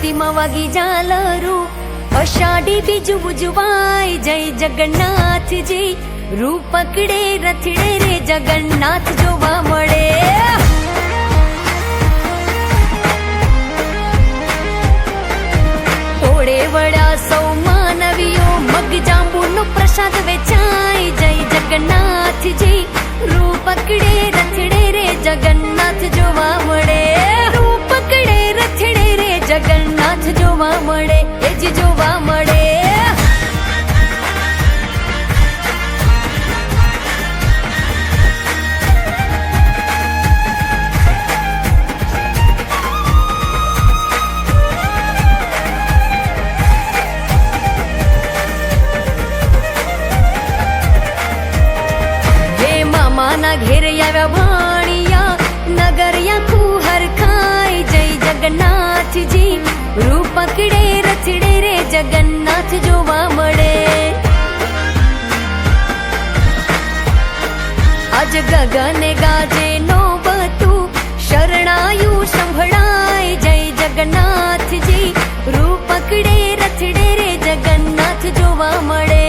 કર્ણાવતીમાં વાગી ઝાલરું, અષાઢી બીજું ઉજવાય જય જગન્નાથજી, રૂપ પકડે રથડે રે જગન્નાથ જોવા મળે. ટોળે વળ્યા સૌ માનવીઓ, મગ જાંબુનો પ્રસાદ વેચાય જય જગન્નાથજી, રૂપ પકડે રથડે રે જગન્નાથ જોવા મળે. રૂપ પકડે રથડે રે જગન્નાથ જોવા મળે, એ જ જોવા મળે. મામાના ઘેર આવ્યા ભાણિયા, નગરિયા કુહર ખાય જય જગન્નાથજી, રૂપ પકડે રથડે રે જગન્નાથ જોવા મળે. આજ ગગને ગાજે નોબતું, શરણાયું સંભળાય જય જગન્નાથજી, રૂપ પકડે રથડે રે જગન્નાથ જોવા મળે.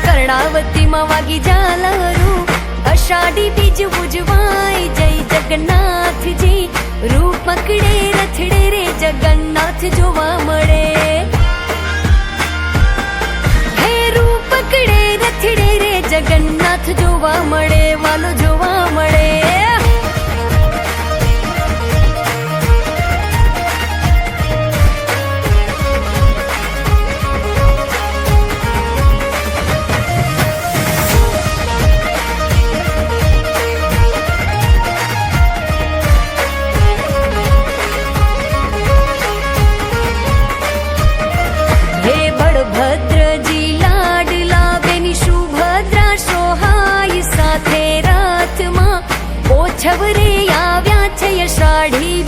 કર્ણાવતીમાં વાગી ઝાલરું, અષાઢી બીજ ઉજવાય જય જગન્નાથજી, રૂપ પકડે રથડે રે જગન્નાથ જોવા મળે. હે રૂપ પકડે રથડે રે જગન્નાથ જોવા મળે, વાલો જોવા મળે. ભદ્રજી લાડલા બેની સુભદ્રા સોહાય સાથે રથમાં, ઓછવ રે આવ્યા છે અષાઢી